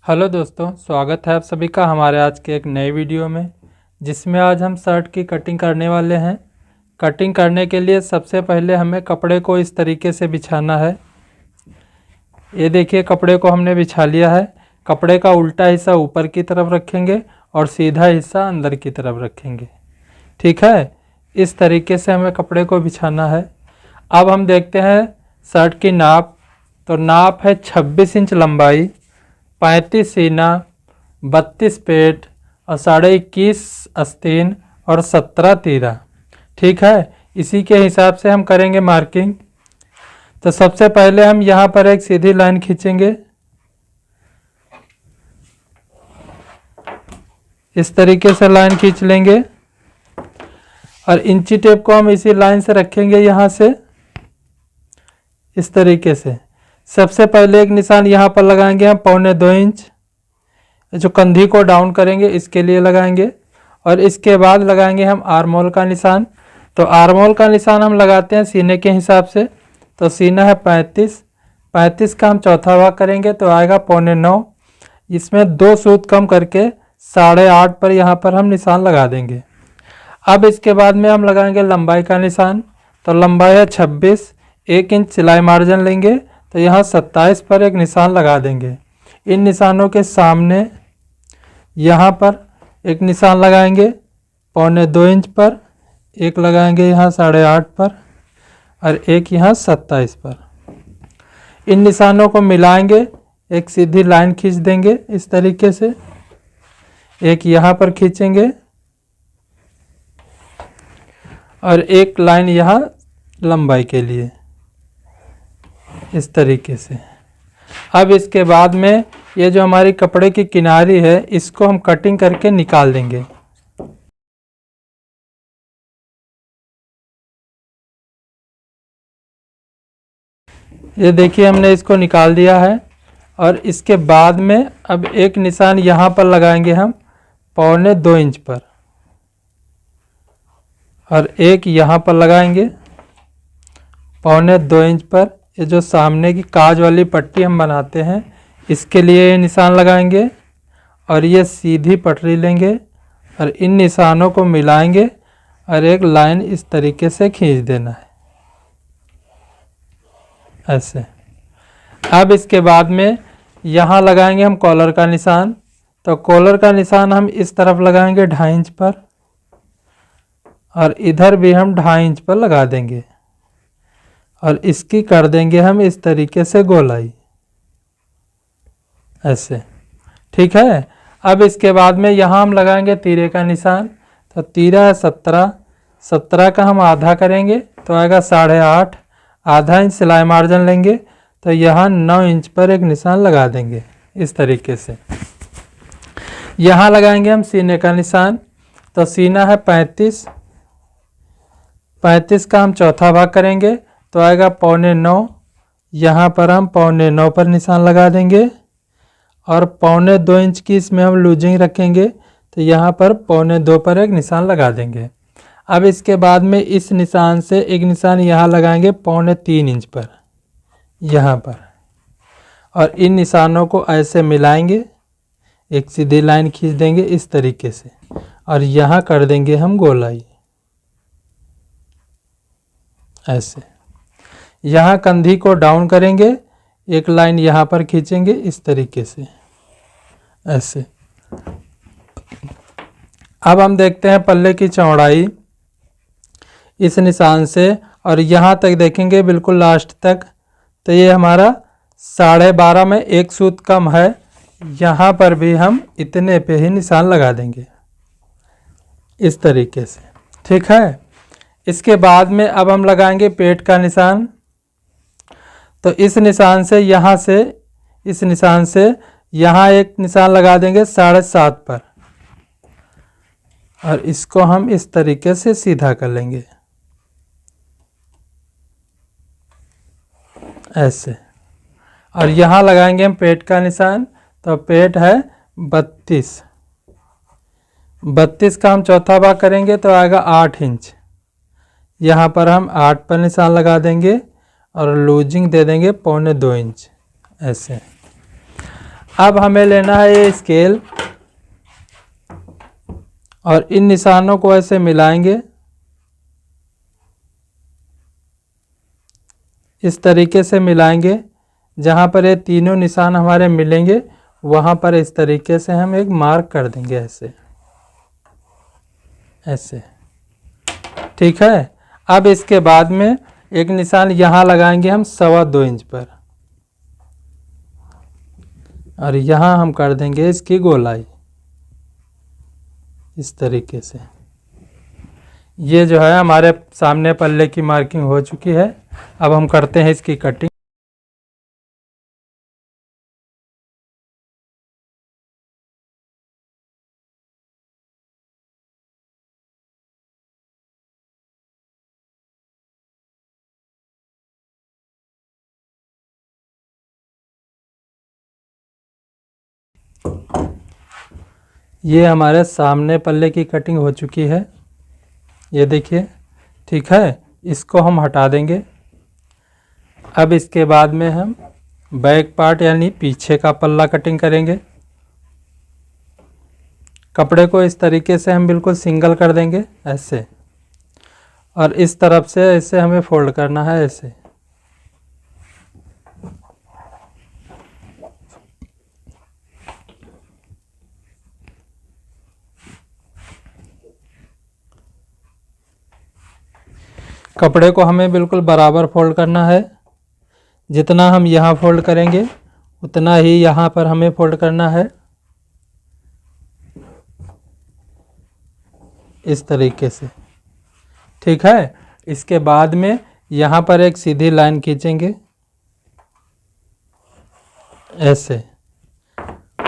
Hello दोस्तों, स्वागत है आप सभी का हमारे आज के एक नए वीडियो में, जिसमें आज हम शर्ट की कटिंग करने वाले हैं। कटिंग करने के लिए सबसे पहले हमें कपड़े को इस तरीके से बिछाना है। ये देखिए, कपड़े को हमने बिछा लिया है। कपड़े का उल्टा हिस्सा ऊपर की तरफ रखेंगे और सीधा हिस्सा अंदर की तरफ रखेंगे। ठीक है, इस तरीके से हमें कपड़े को बिछाना है। अब हम देखते हैं शर्ट की नाप। तो नाप है 26 इंच लंबाई, 35 सीना, 32 पेट और 21.5 आस्तीन और 17 तीरा। ठीक है, इसी के हिसाब से हम करेंगे मार्किंग। तो सबसे पहले हम यहाँ पर एक सीधी लाइन खींचेंगे। इस तरीके से लाइन खींच लेंगे और इंची टेप को हम इसी लाइन से रखेंगे यहाँ से, इस तरीके से। सबसे पहले एक निशान यहाँ पर लगाएंगे हम 1.25 इंच, जो कंधी को डाउन करेंगे इसके लिए लगाएंगे। और इसके बाद लगाएंगे हम आर्म होल का निशान। तो आर्म होल का निशान हम लगाते हैं सीने के हिसाब से। तो सीना है 35 का हम चौथा भाग करेंगे तो आएगा 8.25। इसमें 2 सूत कम करके 8.5 पर यहाँ पर हम निशान लगा देंगे। अब इसके बाद में हम लगाएंगे लंबाई का निशान। तो लंबाई है 26, 1 इंच सिलाई मार्जिन लेंगे तो यहाँ 27 पर एक निशान लगा देंगे। इन निशानों के सामने यहाँ पर एक निशान लगाएंगे 1.25 इंच पर, एक लगाएंगे यहाँ 8.5 पर और एक यहाँ 27 पर। इन निशानों को मिलाएंगे, एक सीधी लाइन खींच देंगे इस तरीके से, एक यहाँ पर खींचेंगे और एक लाइन यहाँ लंबाई के लिए, इस तरीके से। अब इसके बाद में ये जो हमारी कपड़े की किनारी है इसको हम कटिंग करके निकाल देंगे। ये देखिए, हमने इसको निकाल दिया है। और इसके बाद में अब एक निशान यहाँ पर लगाएंगे हम 1.25 इंच पर और एक यहाँ पर लगाएंगे 1.25 इंच पर। ये जो सामने की काज वाली पट्टी हम बनाते हैं इसके लिए ये निशान लगाएंगे और ये सीधी पटरी लेंगे और इन निशानों को मिलाएंगे और एक लाइन इस तरीके से खींच देना है, ऐसे। अब इसके बाद में यहाँ लगाएंगे हम कॉलर का निशान। तो कॉलर का निशान हम इस तरफ लगाएंगे 2.5 इंच पर और इधर भी हम 2.5 इंच पर लगा देंगे और इसकी कर देंगे हम इस तरीके से गोलाई, ऐसे। ठीक है, अब इसके बाद में यहाँ हम लगाएंगे तीरे का निशान। तो तीरा है 17 का हम आधा करेंगे तो आएगा 8.5। आधा इंच सिलाई मार्जिन लेंगे तो यहाँ 9 इंच पर एक निशान लगा देंगे इस तरीके से। यहाँ लगाएंगे हम सीने का निशान। तो सीना है 35 का हम चौथा भाग करेंगे तो आएगा 8.25। यहाँ पर हम 8.25 पर निशान लगा देंगे और 2.25 इंच की इसमें हम लूजिंग रखेंगे तो यहाँ पर 2.25 पर एक निशान लगा देंगे। अब इसके बाद में इस निशान से एक निशान यहाँ लगाएंगे 3.25 इंच पर, यहाँ पर। और इन निशानों को ऐसे मिलाएंगे, एक सीधी लाइन खींच देंगे इस तरीके से और यहाँ कर देंगे हम गोलाई, ऐसे। यहाँ कंधी को डाउन करेंगे, एक लाइन यहाँ पर खींचेंगे इस तरीके से, ऐसे। अब हम देखते हैं पल्ले की चौड़ाई इस निशान से और यहाँ तक देखेंगे बिल्कुल लास्ट तक। तो ये हमारा 12.5 में एक सूत कम है, यहाँ पर भी हम इतने पे ही निशान लगा देंगे इस तरीके से। ठीक है, इसके बाद में अब हम लगाएंगे पेट का निशान। तो इस निशान से यहाँ से, इस निशान से यहाँ एक निशान लगा देंगे 7.5 पर और इसको हम इस तरीके से सीधा कर लेंगे, ऐसे। और यहाँ लगाएंगे हम पेट का निशान। तो पेट है 32 का हम चौथा भाग करेंगे तो आएगा 8 इंच। यहाँ पर हम 8 पर निशान लगा देंगे और लूजिंग दे देंगे 2.25 इंच, ऐसे। अब हमें लेना है ये स्केल और इन निशानों को ऐसे मिलाएंगे, इस तरीके से मिलाएंगे। जहाँ पर ये तीनों निशान हमारे मिलेंगे वहाँ पर इस तरीके से हम एक मार्क कर देंगे, ऐसे ऐसे। ठीक है। अब इसके बाद में एक निशान यहाँ लगाएंगे हम 2.25 इंच पर, और यहाँ हम कर देंगे इसकी गोलाई इस तरीके से। ये जो है हमारे सामने पल्ले की मार्किंग हो चुकी है। अब हम करते हैं इसकी कटिंग। ये हमारे सामने पल्ले की कटिंग हो चुकी है, ये देखिए। ठीक है, इसको हम हटा देंगे। अब इसके बाद में हम बैक पार्ट यानी पीछे का पल्ला कटिंग करेंगे। कपड़े को इस तरीके से हम बिल्कुल सिंगल कर देंगे ऐसे, और इस तरफ से ऐसे हमें फोल्ड करना है ऐसे। कपड़े को हमें बिल्कुल बराबर फोल्ड करना है। जितना हम यहाँ फोल्ड करेंगे उतना ही यहाँ पर हमें फोल्ड करना है, इस तरीके से। ठीक है। इसके बाद में यहाँ पर एक सीधी लाइन खींचेंगे ऐसे,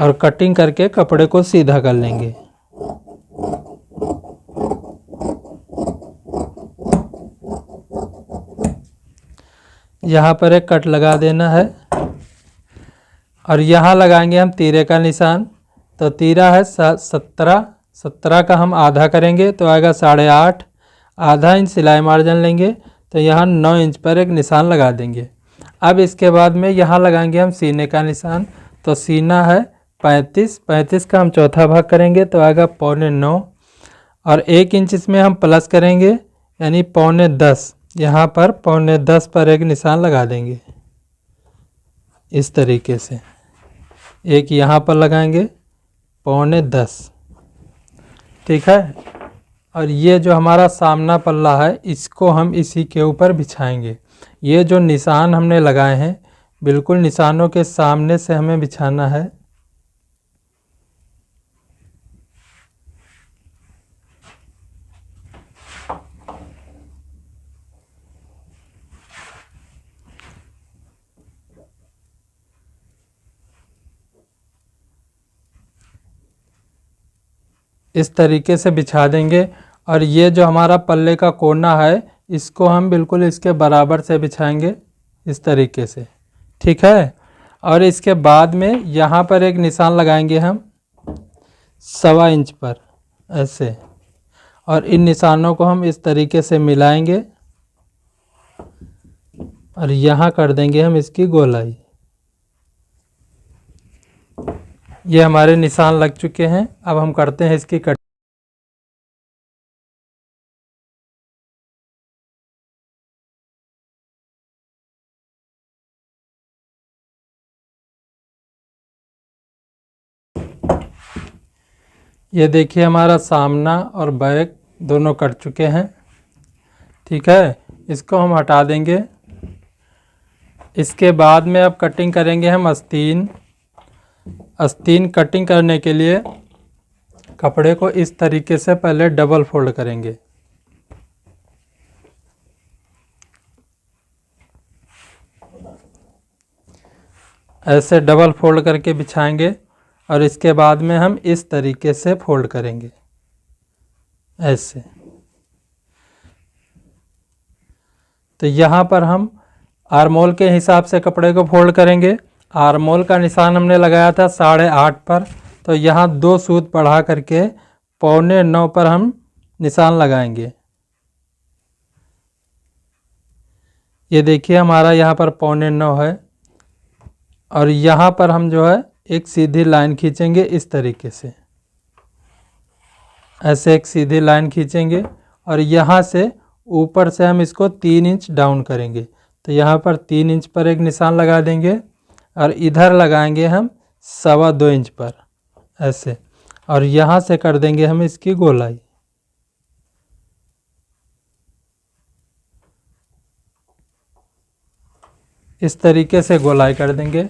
और कटिंग करके कपड़े को सीधा कर लेंगे। यहाँ पर एक कट लगा देना है, और यहाँ लगाएंगे हम तीरे का निशान। तो तीरा है 17 का हम आधा करेंगे तो आएगा 8.5। आधा इंच सिलाई मार्जिन लेंगे तो यहाँ 9 इंच पर एक निशान लगा देंगे। अब इसके बाद में यहाँ लगाएंगे हम सीने का निशान। तो सीना है 35 का हम चौथा भाग करेंगे तो आएगा 9.25, और 1 इंच इसमें हम प्लस करेंगे यानी 9.25। यहाँ पर 9.25 पर एक निशान लगा देंगे इस तरीके से। एक यहाँ पर लगाएंगे 9.25। ठीक है। और ये जो हमारा सामना पल्ला है इसको हम इसी के ऊपर बिछाएंगे। ये जो निशान हमने लगाए हैं बिल्कुल निशानों के सामने से हमें बिछाना है। इस तरीके से बिछा देंगे, और ये जो हमारा पल्ले का कोना है इसको हम बिल्कुल इसके बराबर से बिछाएंगे इस तरीके से। ठीक है। और इसके बाद में यहाँ पर एक निशान लगाएंगे हम 1.25 इंच पर ऐसे, और इन निशानों को हम इस तरीके से मिलाएंगे और यहाँ कर देंगे हम इसकी गोलाई। ये हमारे निशान लग चुके हैं। अब हम करते हैं इसकी कट। ये देखिए हमारा सामना और बैक दोनों कट चुके हैं। ठीक है, इसको हम हटा देंगे। इसके बाद में अब कटिंग करेंगे हम आस्तीन। आस्तीन कटिंग करने के लिए कपड़े को इस तरीके से पहले डबल फोल्ड करेंगे। ऐसे डबल फोल्ड करके बिछाएंगे, और इसके बाद में हम इस तरीके से फोल्ड करेंगे ऐसे। तो यहाँ पर हम आर्मोल के हिसाब से कपड़े को फोल्ड करेंगे। आर्मोल का निशान हमने लगाया था 8.5 पर, तो यहाँ 2 सूत बढ़ा करके 9.25 पर हम निशान लगाएंगे। ये देखिए हमारा यहाँ पर 9.25 है, और यहाँ पर हम जो है एक सीधी लाइन खींचेंगे इस तरीके से, ऐसे एक सीधी लाइन खींचेंगे और यहाँ से ऊपर से हम इसको 3 इंच डाउन करेंगे। तो यहाँ पर 3 इंच पर एक निशान लगा देंगे और इधर लगाएंगे हम 2.25 इंच पर ऐसे, और यहाँ से कर देंगे हम इसकी गोलाई। इस तरीके से गोलाई कर देंगे।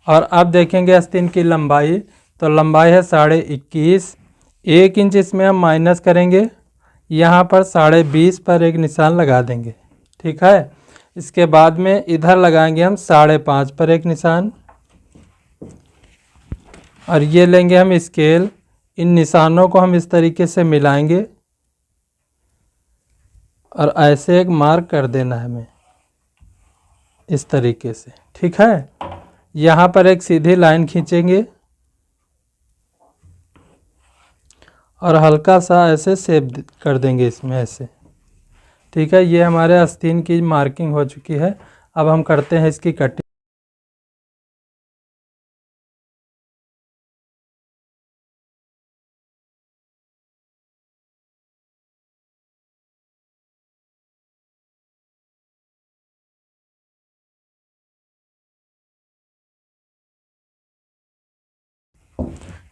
और अब देखेंगे आस्तीन की लंबाई, तो लंबाई है 21.5, 1 इंच इसमें हम माइनस करेंगे, यहाँ पर 20.5 पर एक निशान लगा देंगे। ठीक है, इसके बाद में इधर लगाएंगे हम 5.5 पर एक निशान, और ये लेंगे हम स्केल। इन निशानों को हम इस तरीके से मिलाएंगे और ऐसे एक मार्क कर देना है हमें इस तरीके से। ठीक है, यहाँ पर एक सीधी लाइन खींचेंगे और हल्का सा ऐसे शेप कर देंगे इसमें ऐसे। ठीक है, ये हमारे आस्तीन की मार्किंग हो चुकी है। अब हम करते हैं इसकी कटिंग।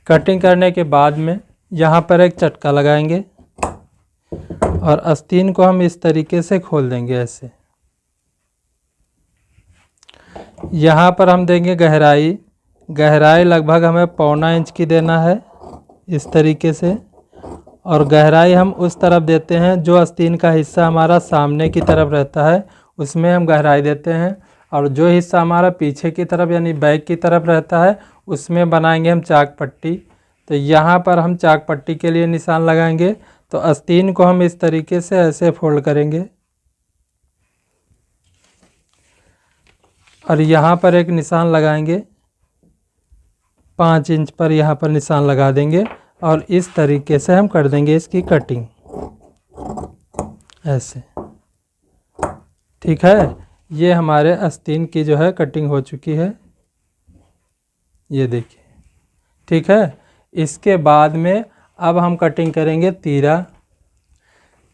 कटिंग करने के बाद में यहाँ पर एक चटका लगाएंगे और आस्तीन को हम इस तरीके से खोल देंगे ऐसे। यहाँ पर हम देंगे गहराई, गहराई लगभग हमें 1.25 इंच की देना है इस तरीके से, और गहराई हम उस तरफ देते हैं जो आस्तीन का हिस्सा हमारा सामने की तरफ रहता है उसमें हम गहराई देते हैं, और जो हिस्सा हमारा पीछे की तरफ यानी बैक की तरफ रहता है उसमें बनाएंगे हम चाक पट्टी। तो यहाँ पर हम चाक पट्टी के लिए निशान लगाएंगे। तो आस्तीन को हम इस तरीके से ऐसे फोल्ड करेंगे और यहाँ पर एक निशान लगाएंगे 5 इंच पर, यहाँ पर निशान लगा देंगे और इस तरीके से हम कर देंगे इसकी कटिंग ऐसे। ठीक है, ये हमारे आस्तीन की जो है कटिंग हो चुकी है, ये देखिए। ठीक है, इसके बाद में अब हम कटिंग करेंगे तीरा।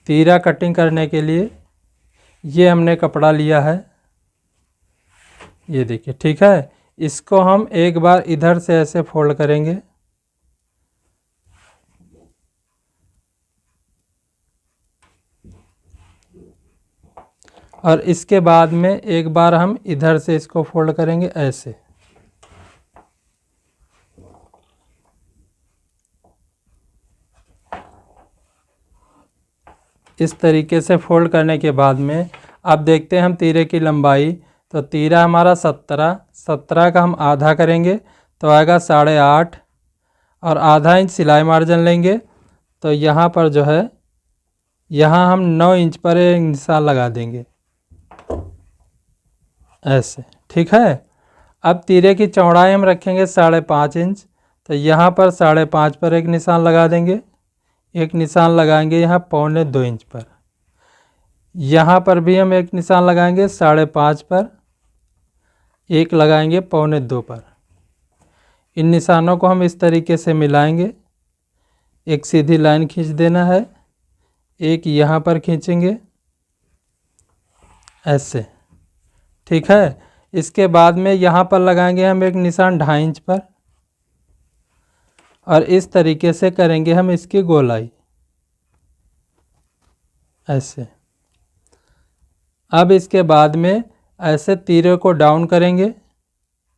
तीरा कटिंग करने के लिए ये हमने कपड़ा लिया है, ये देखिए। ठीक है, इसको हम एक बार इधर से ऐसे फोल्ड करेंगे और इसके बाद में एक बार हम इधर से इसको फोल्ड करेंगे ऐसे। इस तरीके से फोल्ड करने के बाद में अब देखते हैं हम तीरे की लंबाई। तो तीरा हमारा 17 का हम आधा करेंगे तो आएगा 8.5, और आधा इंच सिलाई मार्जिन लेंगे। तो यहाँ पर जो है यहाँ हम 9 इंच पर एक निशान लगा देंगे ऐसे। ठीक है, अब तीरे की चौड़ाई हम रखेंगे 5.5 इंच, तो यहाँ पर 5.5 पर एक निशान लगा देंगे। एक निशान लगाएंगे यहाँ 1.25 इंच पर, यहाँ पर भी हम एक निशान लगाएंगे 5.5 पर, एक लगाएंगे 1.25 पर। इन निशानों को हम इस तरीके से मिलाएंगे, एक सीधी लाइन खींच देना है, एक यहाँ पर खींचेंगे ऐसे। ठीक है, इसके बाद में यहाँ पर लगाएंगे हम एक निशान 2.5 इंच पर, और इस तरीके से करेंगे हम इसकी गोलाई ऐसे। अब इसके बाद में ऐसे तीरे को डाउन करेंगे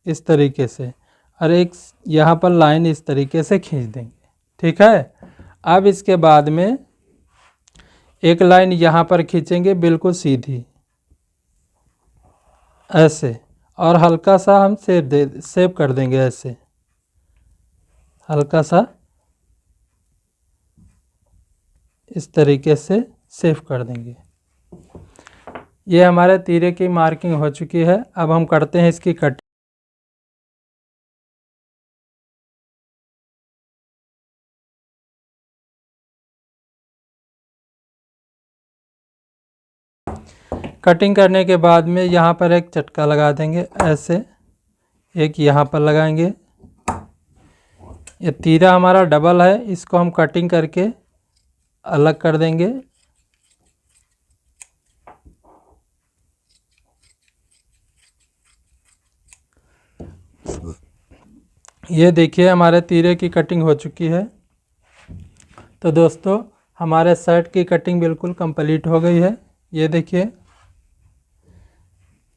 इस तरीके से, और एक यहाँ पर लाइन इस तरीके से खींच देंगे। ठीक है, अब इसके बाद में एक लाइन यहाँ पर खींचेंगे बिल्कुल सीधी ऐसे, और हल्का सा हम शेप कर देंगे ऐसे, हल्का सा इस तरीके से शेप कर देंगे। ये हमारे तीरे की मार्किंग हो चुकी है। अब हम करते हैं इसकी कटिंग। कटिंग करने के बाद में यहाँ पर एक चटका लगा देंगे ऐसे, एक यहाँ पर लगाएंगे ये तीरा हमारा डबल है, इसको हम कटिंग करके अलग कर देंगे। ये देखिए हमारे तीरे की कटिंग हो चुकी है। तो दोस्तों हमारे शर्ट की कटिंग बिल्कुल कंप्लीट हो गई है, ये देखिए।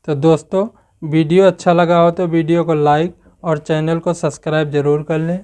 तो दोस्तों वीडियो अच्छा लगा हो तो वीडियो को लाइक और चैनल को सब्सक्राइब ज़रूर कर लें।